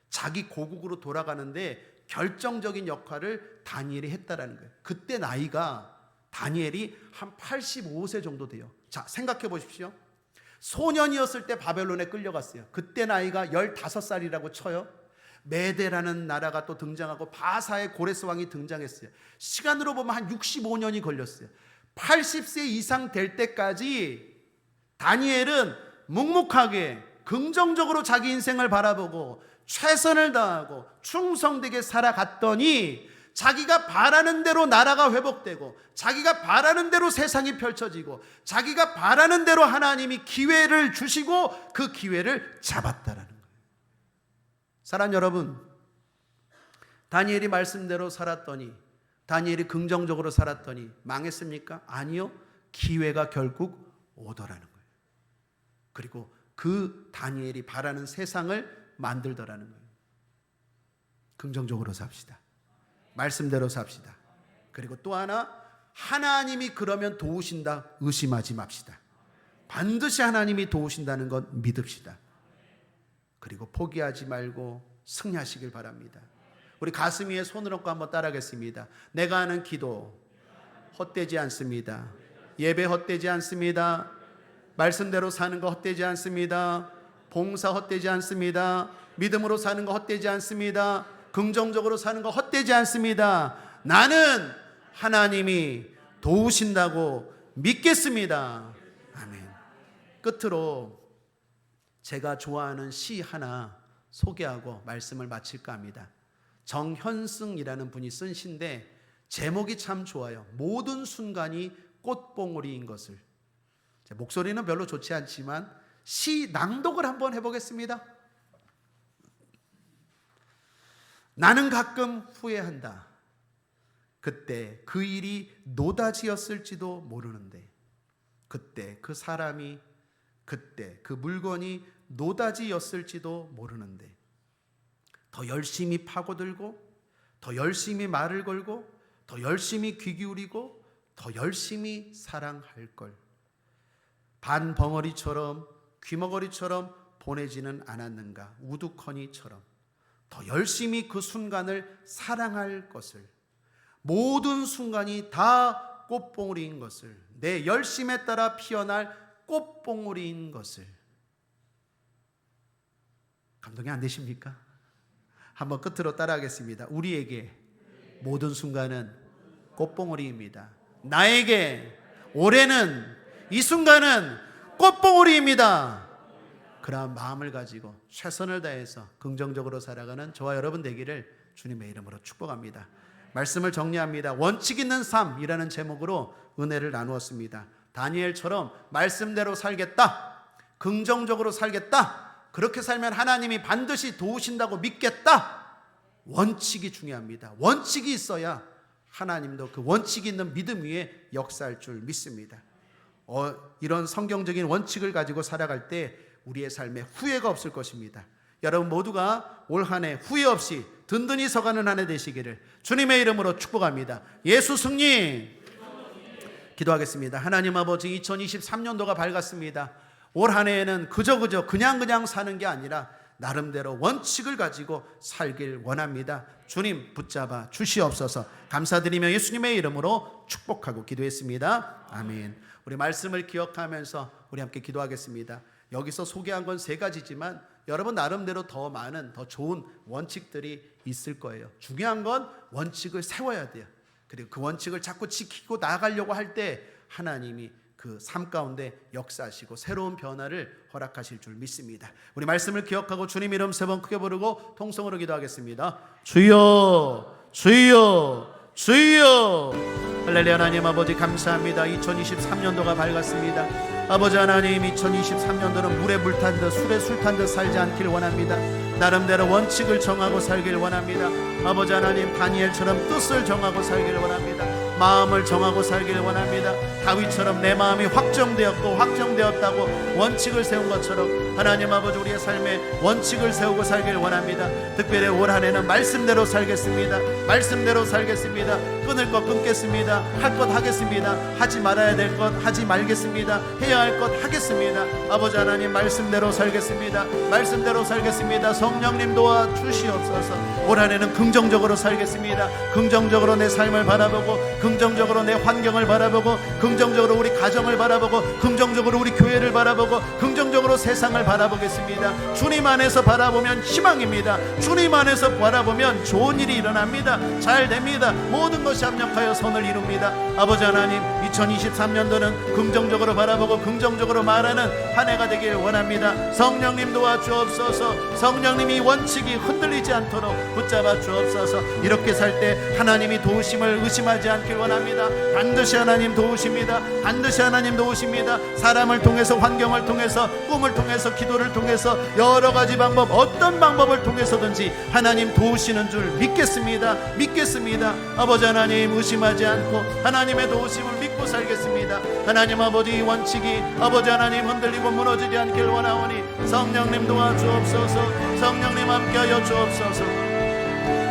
자기 고국으로 돌아가는데 결정적인 역할을 다니엘이 했다라는 거예요. 그때 나이가 다니엘이 한 85세 정도 돼요. 자, 생각해 보십시오. 소년이었을 때 바벨론에 끌려갔어요. 그때 나이가 15살이라고 쳐요. 메대라는 나라가 또 등장하고 바사의 고레스 왕이 등장했어요. 시간으로 보면 한 65년이 걸렸어요. 80세 이상 될 때까지 다니엘은 묵묵하게 긍정적으로 자기 인생을 바라보고 최선을 다하고 충성되게 살아갔더니 자기가 바라는 대로 나라가 회복되고 자기가 바라는 대로 세상이 펼쳐지고 자기가 바라는 대로 하나님이 기회를 주시고 그 기회를 잡았다라는 거예요. 사랑 여러분, 다니엘이 말씀대로 살았더니 다니엘이 긍정적으로 살았더니 망했습니까? 아니요. 기회가 결국 오더라는 거예요. 그리고 그 다니엘이 바라는 세상을 만들더라는 거예요. 긍정적으로 삽시다. 말씀대로 삽시다. 그리고 또 하나, 하나님이 그러면 도우신다 의심하지 맙시다. 반드시 하나님이 도우신다는 건 믿읍시다. 그리고 포기하지 말고 승리하시길 바랍니다. 우리 가슴 위에 손을 얹고 한번 따라하겠습니다. 내가 하는 기도 헛되지 않습니다. 예배 헛되지 않습니다. 말씀대로 사는 거 헛되지 않습니다. 봉사 헛되지 않습니다. 믿음으로 사는 거 헛되지 않습니다. 긍정적으로 사는 거 헛되지 않습니다. 나는 하나님이 도우신다고 믿겠습니다. 아멘. 끝으로 제가 좋아하는 시 하나 소개하고 말씀을 마칠까 합니다. 정현승이라는 분이 쓴 시인데 제목이 참 좋아요. 모든 순간이 꽃봉오리인 것을. 목소리는 별로 좋지 않지만 시 낭독을 한번 해보겠습니다. 나는 가끔 후회한다. 그때 그 일이 노다지였을지도 모르는데, 그때 그 사람이, 그때 그 물건이 노다지였을지도 모르는데, 더 열심히 파고들고, 더 열심히 말을 걸고, 더 열심히 귀 기울이고, 더 열심히 사랑할 걸. 반벙어리처럼 귀머거리처럼 보내지는 않았는가? 우두커니처럼 더 열심히 그 순간을 사랑할 것을, 모든 순간이 다 꽃봉오리인 것을, 내 열심에 따라 피어날 꽃봉오리인 것을. 감동이 안 되십니까? 한번 끝으로 따라하겠습니다. 우리에게 모든 순간은 꽃봉오리입니다. 나에게 올해는, 이 순간은 꽃봉오리입니다. 그러한 마음을 가지고 최선을 다해서 긍정적으로 살아가는 저와 여러분 되기를 주님의 이름으로 축복합니다. 말씀을 정리합니다. 원칙 있는 삶이라는 제목으로 은혜를 나누었습니다. 다니엘처럼 말씀대로 살겠다, 긍정적으로 살겠다, 그렇게 살면 하나님이 반드시 도우신다고 믿겠다. 원칙이 중요합니다. 원칙이 있어야 하나님도 그 원칙이 있는 믿음 위에 역사할 줄 믿습니다. 이런 성경적인 원칙을 가지고 살아갈 때 우리의 삶에 후회가 없을 것입니다. 여러분 모두가 올 한 해 후회 없이 든든히 서가는 한 해 되시기를 주님의 이름으로 축복합니다. 예수 승리! 기도하겠습니다. 하나님 아버지, 2023년도가 밝았습니다. 올 한 해에는 그냥 사는 게 아니라 나름대로 원칙을 가지고 살길 원합니다. 주님 붙잡아 주시옵소서. 감사드리며 예수님의 이름으로 축복하고 기도했습니다. 아멘. 우리 말씀을 기억하면서 우리 함께 기도하겠습니다. 여기서 소개한 건 3가지지만 여러분 나름대로 더 많은, 더 좋은 원칙들이 있을 거예요. 중요한 건 원칙을 세워야 돼요. 그리고 그 원칙을 자꾸 지키고 나아가려고 할 때 하나님이 그 삶 가운데 역사하시고 새로운 변화를 허락하실 줄 믿습니다. 우리 말씀을 기억하고 주님 이름 3번 크게 부르고 통성으로 기도하겠습니다. 주여, 주여, 주여. 할렐루야. 하나님 아버지 감사합니다. 2023년도가 밝았습니다. 아버지 하나님, 2023년도는 물에 물 탄 듯 술에 술 탄 듯 살지 않길 원합니다. 나름대로 원칙을 정하고 살길 원합니다. 아버지 하나님, 다니엘처럼 뜻을 정하고 살길 원합니다. 마음을 정하고 살길 원합니다. 다윗처럼 내 마음이 확정되었다고 원칙을 세운 것처럼 하나님 아버지, 우리의 삶에 원칙을 세우고 살길 원합니다. 특별히 올 한 해는 말씀대로 살겠습니다. 말씀대로 살겠습니다. 끊을 것 끊겠습니다. 할 것 하겠습니다. 하지 말아야 될 것 하지 말겠습니다. 해야 할 것 하겠습니다. 아버지 하나님, 말씀대로 살겠습니다. 말씀대로 살겠습니다. 성령님 도와 주시옵소서. 올 한 해는 긍정적으로 살겠습니다. 긍정적으로 내 삶을 바라보고, 긍정적으로 내 환경을 바라보고, 긍정적으로 우리 가정을 바라보고, 긍정적으로 우리 교회를 바라보고, 긍정적으로 세상을 바라보겠습니다. 주님 안에서 바라보면 희망입니다. 주님 안에서 바라보면 좋은 일이 일어납니다. 잘 됩니다. 모든 것이 합력하여 선을 이룹니다. 아버지 하나님, 2023년도는 긍정적으로 바라보고 긍정적으로 말하는 한 해가 되길 원합니다. 성령님 도와주옵소서. 성령님이 원칙이 흔들리지 않도록 붙잡아 주옵소서. 이렇게 살 때 하나님이 도우심을 의심하지 않길 원합니다. 반드시 하나님 도우십니다. 반드시 하나님 도우십니다. 사람을 통해서, 환경을 통해서, 꿈을 통해서, 기도를 통해서, 여러 가지 방법, 어떤 방법을 통해서든지 하나님 도우시는 줄 믿겠습니다. 아버지 하나님, 의심하지 않고 하나님의 도우심을 믿고 살겠습니다. 하나님 아버지, 이 원칙이 아버지 하나님 흔들리고 무너지지 않길 원하오니 성령님 도와주옵소서. 성령님 함께하여 주옵소서.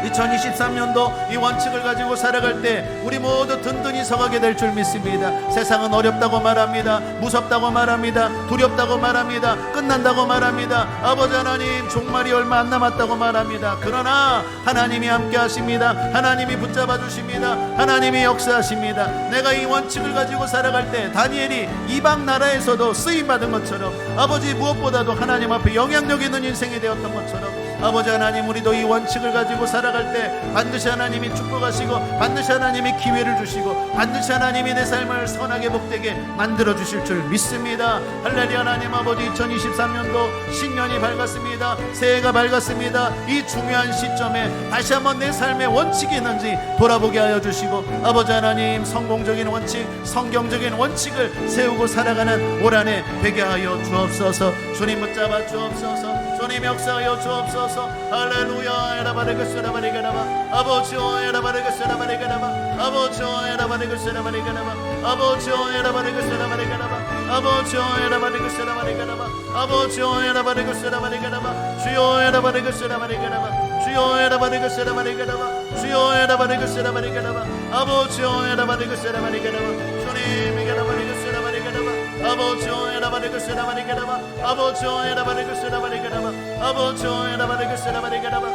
2023년도 이 원칙을 가지고 살아갈 때 우리 모두 든든히 서가게 될 줄 믿습니다. 세상은 어렵다고 말합니다. 무섭다고 말합니다. 두렵다고 말합니다. 끝난다고 말합니다. 아버지 하나님, 종말이 얼마 안 남았다고 말합니다. 그러나 하나님이 함께 하십니다. 하나님이 붙잡아 주십니다. 하나님이 역사하십니다. 내가 이 원칙을 가지고 살아갈 때 다니엘이 이방 나라에서도 쓰임받은 것처럼, 아버지 무엇보다도 하나님 앞에 영향력 있는 인생이 되었던 것처럼, 아버지 하나님, 우리도 이 원칙을 가지고 살아갈 때 반드시 하나님이 축복하시고, 반드시 하나님이 기회를 주시고, 반드시 하나님이 내 삶을 선하게 복되게 만들어 주실 줄 믿습니다. 할렐루야. 하나님 아버지, 2023년도 신년이 밝았습니다. 새해가 밝았습니다. 이 중요한 시점에 다시 한번 내 삶에 원칙이 있는지 돌아보게 하여 주시고, 아버지 하나님, 성공적인 원칙, 성경적인 원칙을 세우고 살아가는 올 한 해 되게 하여 주옵소서. 주님 붙잡아 주옵소서. 주님 역사하여 주옵소서. 할렐루야. 에라바레그스라바레가라바 아버지여, 에라바레그스라바레가라바 아버지여, 에라바레그스라바레가라바 아버지여, 에라바레그스라바레가라바 아버지여, 에라바레그스라바레가라바 아버지여, 에라바레그스라바레가라바 주여, 에라바레그스라바레가라바 주여, 에라바레그스라바레가라바 주여, 에라바레그스라바레가라바 아버지여, 에라바레그스라바레가라바 주님, 에라바레그스라바레가라바 아버지여 에라바리그스라 바리게라바 아버지여 에라바리그스라 바리게라바 아버지여 에라바리그스라 바리게라바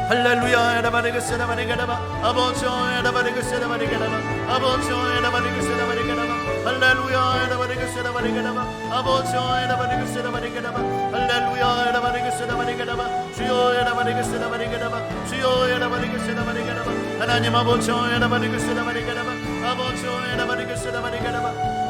할렐루야 에라바리그스라 바리게라바 아버지여 에라바리그스라 바리게라바 아버지여 에라바리그스라 바리게라바 할렐루야 에라바리그스라 바리게라바 아버지여 에라바리그스라 바리게라바 할렐루야 에라바리그스라 바리게라바 주여 에라바리그스라 바리게라바 주여 에라바리그스라 바리게라바 하나님 아버지여 에라바리그스라 바리게라바 아버지여 에라바리그스라 바리게라바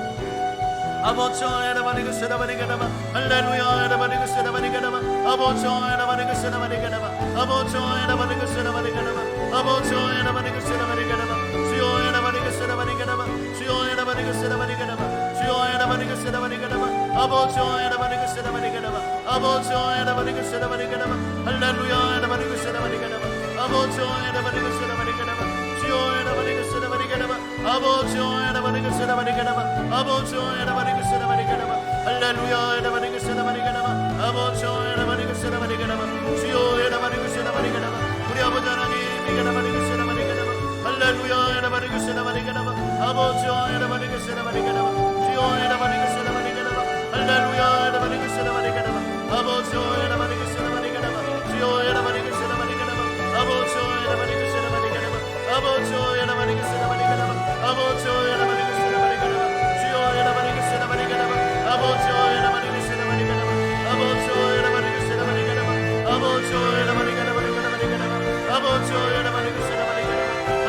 아버지여 에라바리그스라 바리게라바 할렐루야 에라바리그스라 바리게라바 아버지여 에라바리그스라 바리게라바 아버지여 에라바리그스라 바리게라바 아버지여 에라바리그스라 바리게라바 주여 에라바리그스라 바리게라바 주여 에라바리그스라 바리게라바 주여 에라바리그스라 바리게라바 아버지여 에라바리그스라 바리게라바 아버지여 에라바리그스라 바리게라바 할렐루야 에라바리그스라 바리게라바 아버지여 에라바리그스라 바리게라바 주여 에라바리그스라 바리게라바 아버지여 에라바리그스라 바리게라바 아버지여 에라바리그스라 바리게라바 할렐루야 에라바리그스라 바리게라바 아버지여 에라바리그스라 바리게라바 주여 에라바리그스라 바리게라바 우리 아버지 하나님 에라바리그스라 바리게라바 할렐루야 에라바리그스라 바리게라바 아버지여 에라바리그스라 바리게라바 주여 에라바리그스라 바리게라바 할렐루야 에라바리그스라 바리게라바 아버지여 에라바리그스라 바리게라바 주여 에라바리그스라 바리게라바 아버지여 에라바리그스라 바리게라바 아버지여 에라바리그스라 바리게라바 아버지여 에라바리그스라 바리게라바 주여 에라바리그스라 바리게라바 아버지여 에라바리그스라 바리게라바 아버지여 에라바리그스라 바리게라바 아버지여 에라바리그스라 바리게라바 아버지여 에라바리그스라 바리게라바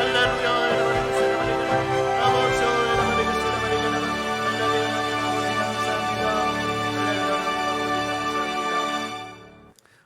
할렐루야 에라바리그스라 바리게라바 아버지여 에라바리그스라 바리게라바 할렐루야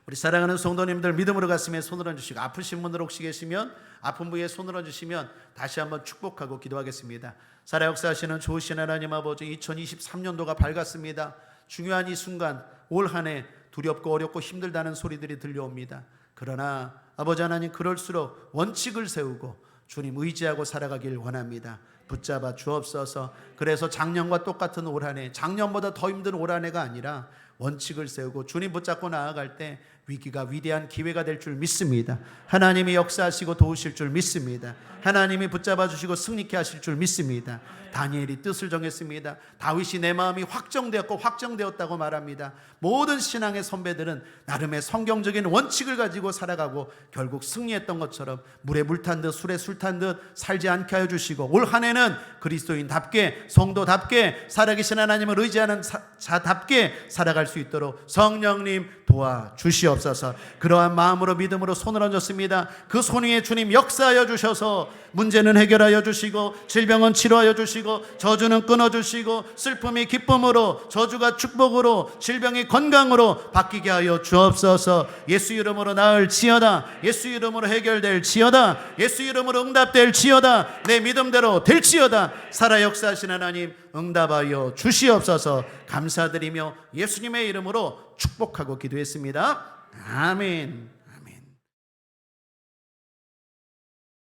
우리 사랑하는 성도님들 믿음으로 가슴에 손을 얹으시고 아프신 분들 혹시 계시면 아픈 부위에 손을 얹으시면 다시 한번 축복하고 기도하겠습니다. 살아 역사하시는 좋으신 하나님 아버지 2023년도가 밝았습니다. 중요한 이 순간 올 한 해 두렵고 어렵고 힘들다는 소리들이 들려옵니다. 그러나 아버지 하나님 그럴수록 원칙을 세우고 주님 의지하고 살아가길 원합니다. 붙잡아 주옵소서. 그래서 작년과 똑같은 올 한 해 작년보다 더 힘든 올 한 해가 아니라 원칙을 세우고 주님 붙잡고 나아갈 때 위기가 위대한 기회가 될 줄 믿습니다. 하나님이 역사하시고 도우실 줄 믿습니다. 하나님이 붙잡아 주시고 승리케 하실 줄 믿습니다. 다니엘이 뜻을 정했습니다. 다윗이 내 마음이 확정되었고 확정되었다고 말합니다. 모든 신앙의 선배들은 나름의 성경적인 원칙을 가지고 살아가고 결국 승리했던 것처럼 물에 물 탄 듯 술에 술 탄 듯 살지 않게 하여 주시고 올 한 해는 그리스도인답게 성도답게 살아계신 하나님을 의지하는 자답게 살아갈 수 있도록 성령님 도와주시옵소서. 그러한 마음으로 믿음으로 손을 얹었습니다. 그 손 위에 주님 역사하여 주셔서 문제는 해결하여 주시고 질병은 치료하여 주시고 저주는 끊어주시고 슬픔이 기쁨으로 저주가 축복으로 질병이 건강으로 바뀌게 하여 주옵소서. 예수 이름으로 나을지어다. 예수 이름으로 해결될지어다. 예수 이름으로 응답될지어다. 내 믿음대로 될지어다. 살아 역사하신 하나님 응답하여 주시옵소서. 감사드리며 예수님의 이름으로 축복하고 기도했습니다. 아멘.